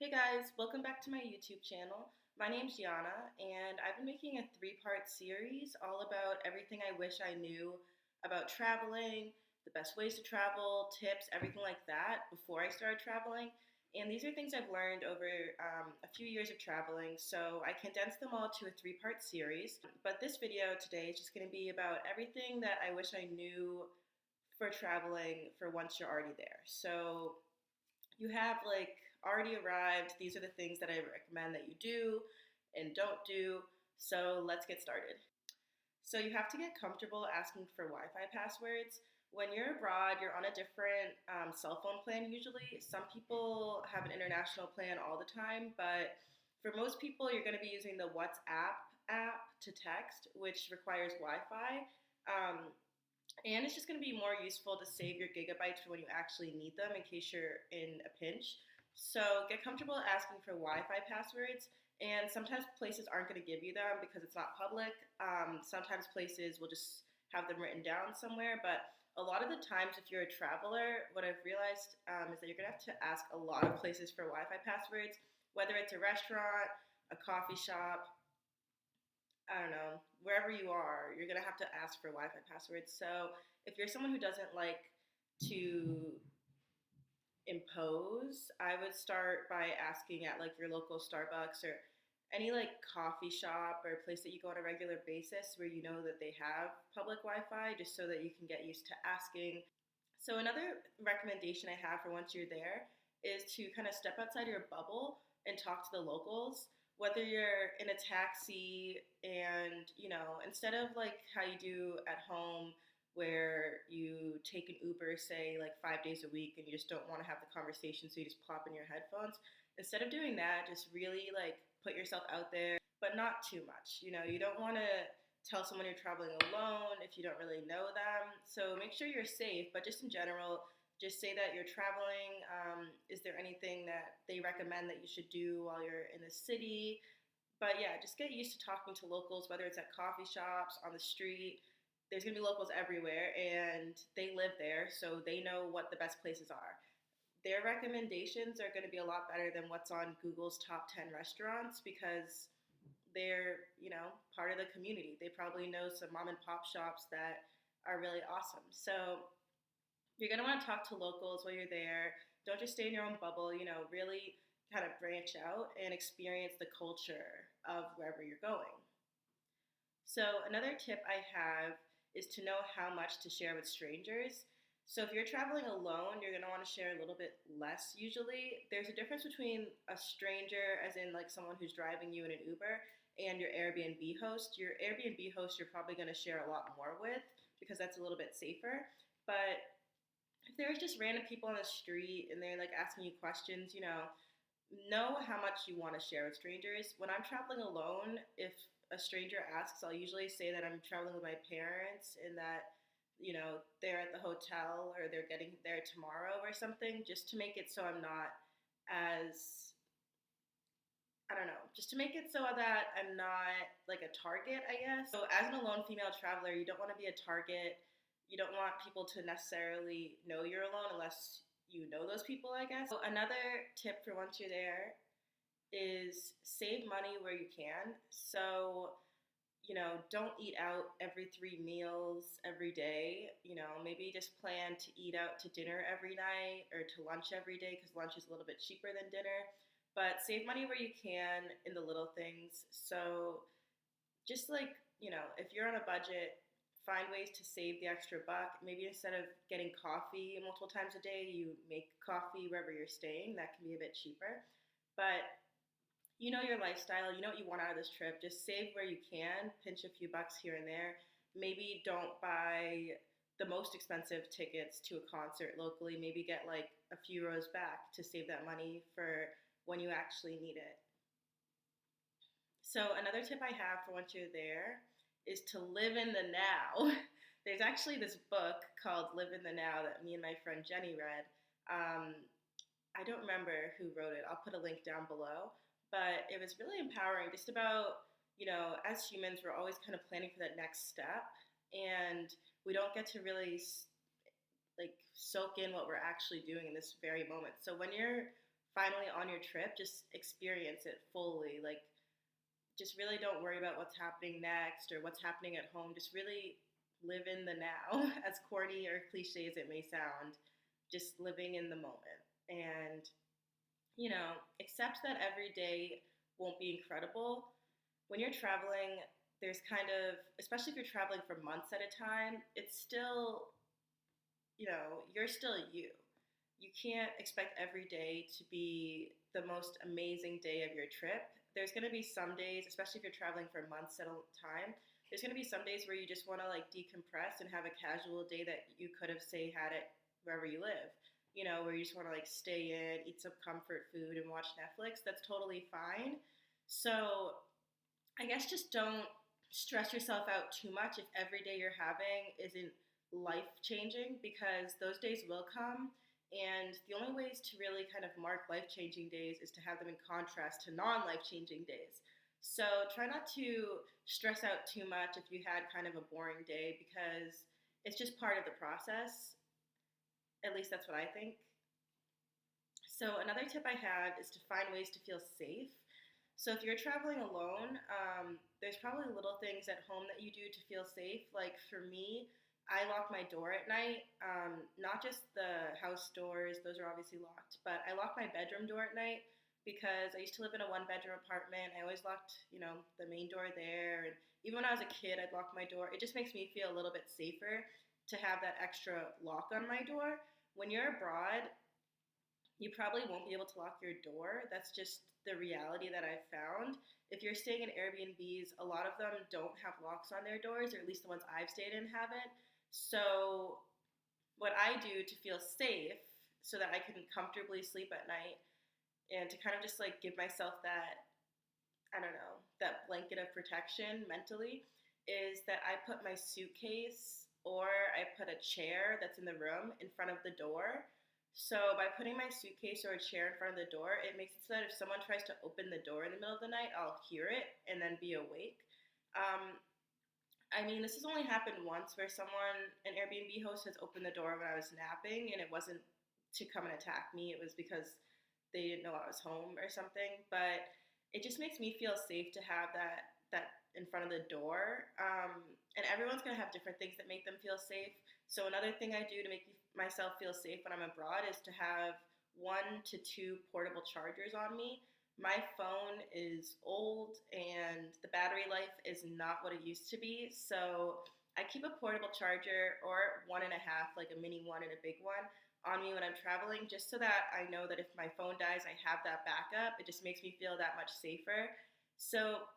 Hey guys, welcome back to my YouTube channel. My name's Yanna, and I've been making a three-part series all about everything I wish I knew about traveling, the best ways to travel, tips, everything like that before I started traveling. And these are things I've learned over a few years of traveling, so I condensed them all to a three-part series. But this video today is just going to be about everything that I wish I knew for traveling for once you're already there. So you have like already arrived. These are the things that I recommend that you do and don't do. So let's get started. So you have to get comfortable asking for Wi-Fi passwords. When you're abroad, you're on a different cell phone plan usually. Some people have an international plan all the time, but for most people, you're going to be using the WhatsApp app to text, which requires Wi-Fi. And it's just going to be more useful to save your gigabytes for when you actually need them in case you're in a pinch. So get comfortable asking for Wi-Fi passwords. And sometimes places aren't going to give you them because it's not public. Sometimes places will just have them written down somewhere. But a lot of the times, if you're a traveler, what I've realized is that you're going to have to ask a lot of places for Wi-Fi passwords, whether it's a restaurant, a coffee shop, I don't know, wherever you are, you're gonna have to ask for Wi-Fi passwords. So if you're someone who doesn't like to impose, I would start by asking at like your local Starbucks or any like coffee shop or place that you go on a regular basis where you know that they have public Wi-Fi, just so that you can get used to asking. So another recommendation I have for once you're there is to kind of step outside your bubble and talk to the locals. Whether you're in a taxi and, instead of like how you do at home where you take an Uber, say like 5 days a week, and you just don't want to have the conversation, so you just plop in your headphones. Instead of doing that, just really like put yourself out there, but not too much. You don't want to tell someone you're traveling alone if you don't really know them. So make sure you're safe, but just in general, just say that you're traveling. Is there anything that they recommend that you should do while you're in the city? But yeah, just get used to talking to locals, whether it's at coffee shops, on the street. There's gonna be locals everywhere, and they live there, so they know what the best places are. Their recommendations are going to be a lot better than what's on Google's top 10 restaurants because they're, part of the community. They probably know some mom and pop shops that are really awesome. So you're going to want to talk to locals while you're there. Don't just stay in your own bubble, really kind of branch out and experience the culture of wherever you're going. So another tip I have is to know how much to share with strangers. So if you're traveling alone, you're going to want to share a little bit less usually. There's a difference between a stranger, as in like someone who's driving you in an Uber, and your Airbnb host. Your Airbnb host you're probably going to share a lot more with because that's a little bit safer. But if there's just random people on the street and they're like asking you questions, know how much you want to share with strangers. When I'm traveling alone, if a stranger asks, I'll usually say that I'm traveling with my parents and that, they're at the hotel or they're getting there tomorrow or something, just to make it so I'm not as, I don't know, just to make it so that I'm not like a target, I guess. So as an alone female traveler, you don't want to be a target. You don't want people to necessarily know you're alone unless you know those people, I guess. So another tip for once you're there is save money where you can. So, don't eat out every 3 meals every day. Maybe just plan to eat out to dinner every night or to lunch every day because lunch is a little bit cheaper than dinner. But save money where you can in the little things. So just like, if you're on a budget, find ways to save the extra buck. Maybe instead of getting coffee multiple times a day, you make coffee wherever you're staying. That can be a bit cheaper. But you know your lifestyle, you know what you want out of this trip. Just save where you can, pinch a few bucks here and there. Maybe don't buy the most expensive tickets to a concert locally. Maybe get like a few rows back to save that money for when you actually need it. So another tip I have for once you're there is to live in the now. There's actually this book called Live in the Now that me and my friend Jenny read. Um, I don't remember who wrote it. I'll put a link down below. But it was really empowering, just about, as humans, we're always kind of planning for that next step. And we don't get to really like soak in what we're actually doing in this very moment. So when you're finally on your trip, just experience it fully. Like, just really don't worry about what's happening next or what's happening at home. Just really live in the now, as corny or cliche as it may sound, just living in the moment. And, accept that every day won't be incredible. When you're traveling, there's kind of, especially if you're traveling for months at a time, it's still, you're still you. You can't expect every day to be the most amazing day of your trip. There's going to be some days, especially if you're traveling for months at a time, there's going to be some days where you just want to like decompress and have a casual day that you could have, say, had it wherever you live. Where you just want to like stay in, eat some comfort food, and watch Netflix. That's totally fine. So I guess just don't stress yourself out too much if every day you're having isn't life changing, because those days will come. And the only ways to really kind of mark life changing days is to have them in contrast to non life changing days. So try not to stress out too much if you had kind of a boring day, because it's just part of the process. At least that's what I think. So another tip I have is to find ways to feel safe. So if you're traveling alone, there's probably little things at home that you do to feel safe. Like for me, I lock my door at night. Not just the house doors; those are obviously locked. But I lock my bedroom door at night because I used to live in a one-bedroom apartment. I always locked, the main door there. And even when I was a kid, I'd lock my door. It just makes me feel a little bit safer to have that extra lock on my door. When you're abroad, you probably won't be able to lock your door. That's just the reality that I've found. If you're staying in Airbnbs, a lot of them don't have locks on their doors, or at least the ones I've stayed in haven't. So, what I do to feel safe so that I can comfortably sleep at night and to kind of just like give myself that, I don't know, that blanket of protection mentally, is that I put my suitcase or I put a chair that's in the room in front of the door. So by putting my suitcase or a chair in front of the door, it makes it so that if someone tries to open the door in the middle of the night, I'll hear it and then be awake. Um, I mean, this has only happened once where an Airbnb host, has opened the door when I was napping, and it wasn't to come and attack me. It was because they didn't know I was home or something. But it just makes me feel safe to have that in front of the door. And everyone's gonna have different things that make them feel safe. So another thing I do to make myself feel safe when I'm abroad is to have 1 to 2 portable chargers on me. My phone is old and the battery life is not what it used to be. So I keep a portable charger, or one and a half, like a mini one and a big one, on me when I'm traveling, just so that I know that if my phone dies, I have that backup. It just makes me feel that much safer. So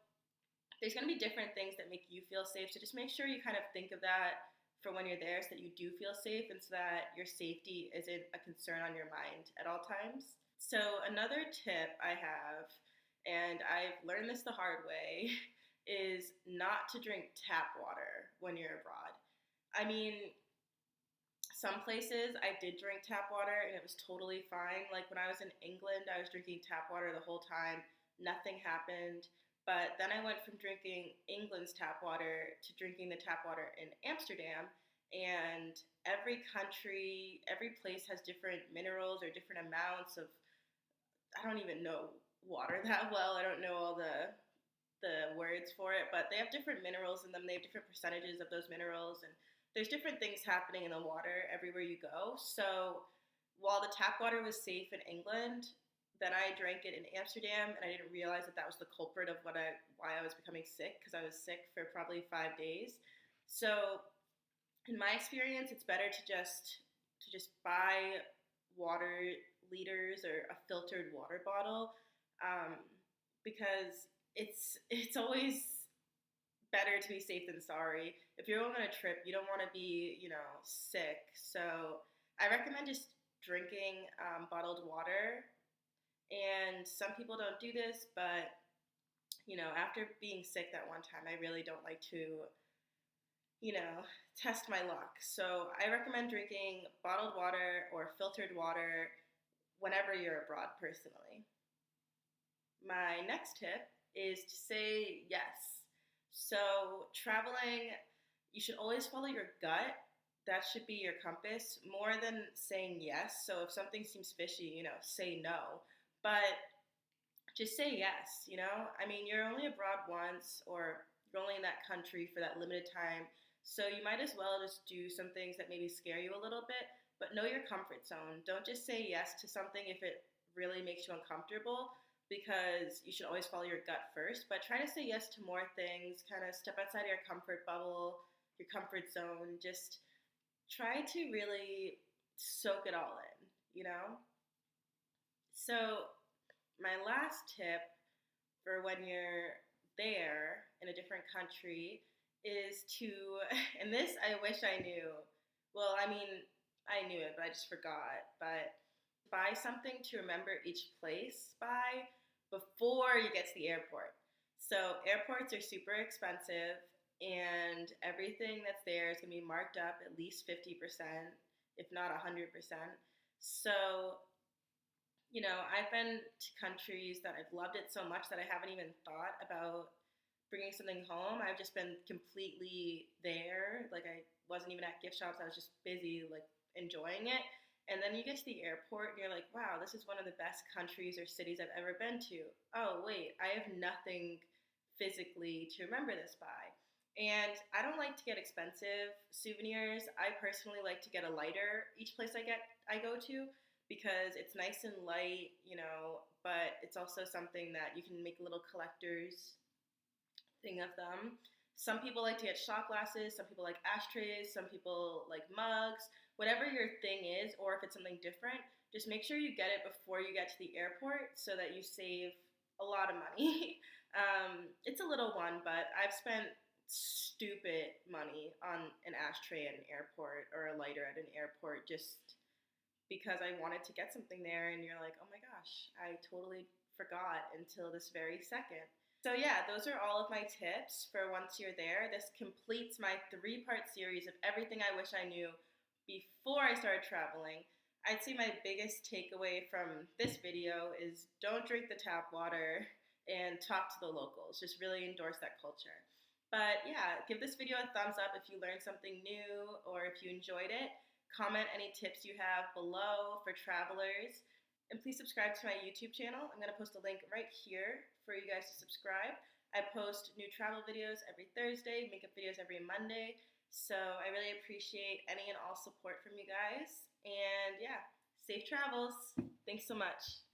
there's going to be different things that make you feel safe. So just make sure you kind of think of that for when you're there, so that you do feel safe and so that your safety isn't a concern on your mind at all times. So another tip I have, and I've learned this the hard way, is not to drink tap water when you're abroad. I mean, some places I did drink tap water and it was totally fine. Like when I was in England, I was drinking tap water the whole time. Nothing happened. But then I went from drinking England's tap water to drinking the tap water in Amsterdam. And every country, every place has different minerals or different amounts of, I don't even know water that well. I don't know all the words for it, but they have different minerals in them. They have different percentages of those minerals, and there's different things happening in the water everywhere you go. So while the tap water was safe in England, then I drank it in Amsterdam, and I didn't realize that that was the culprit of why I was becoming sick, because I was sick for probably 5 days. So in my experience, it's better to just buy water liters or a filtered water bottle, um, because it's always better to be safe than sorry. If you're going on a trip, you don't want to be, sick. So I recommend just drinking bottled water. And some people don't do this, but, after being sick that one time, I really don't like to, test my luck. So I recommend drinking bottled water or filtered water whenever you're abroad personally. My next tip is to say yes. So, traveling, you should always follow your gut. That should be your compass more than saying yes. So, if something seems fishy, say no. But just say yes, you know? I mean, you're only abroad once, or you're only in that country for that limited time. So you might as well just do some things that maybe scare you a little bit, but know your comfort zone. Don't just say yes to something if it really makes you uncomfortable, because you should always follow your gut first. But try to say yes to more things, kind of step outside of your comfort bubble, your comfort zone. Just try to really soak it all in, you know? So, my last tip for when you're there in a different country is to, and this I wish I knew. Well, I mean, I knew it, but I just forgot. But buy something to remember each place by before you get to the airport. So, airports are super expensive, and everything that's there is going to be marked up at least 50%, if not 100%. So, I've been to countries that I've loved it so much that I haven't even thought about bringing something home. I've just been completely there. Like, I wasn't even at gift shops. I was just busy, like, enjoying it. And then you get to the airport and you're like, wow, this is one of the best countries or cities I've ever been to. Oh, wait, I have nothing physically to remember this by. And I don't like to get expensive souvenirs. I personally like to get a lighter each place I go to, because it's nice and light, but it's also something that you can make a little collector's thing of them. Some people like to get shot glasses, some people like ashtrays, some people like mugs, whatever your thing is, or if it's something different, just make sure you get it before you get to the airport so that you save a lot of money. It's a little one, but I've spent stupid money on an ashtray at an airport or a lighter at an airport, just because I wanted to get something there, and you're like, oh my gosh, I totally forgot until this very second. So, yeah, those are all of my tips for once you're there. This completes my 3-part series of everything I wish I knew before I started traveling. I'd say my biggest takeaway from this video is don't drink the tap water and talk to the locals. Just really endorse that culture. But yeah, give this video a thumbs up if you learned something new or if you enjoyed it. Comment any tips you have below for travelers. And please subscribe to my YouTube channel. I'm going to post a link right here for you guys to subscribe. I post new travel videos every Thursday, makeup videos every Monday. So I really appreciate any and all support from you guys. And yeah, safe travels. Thanks so much.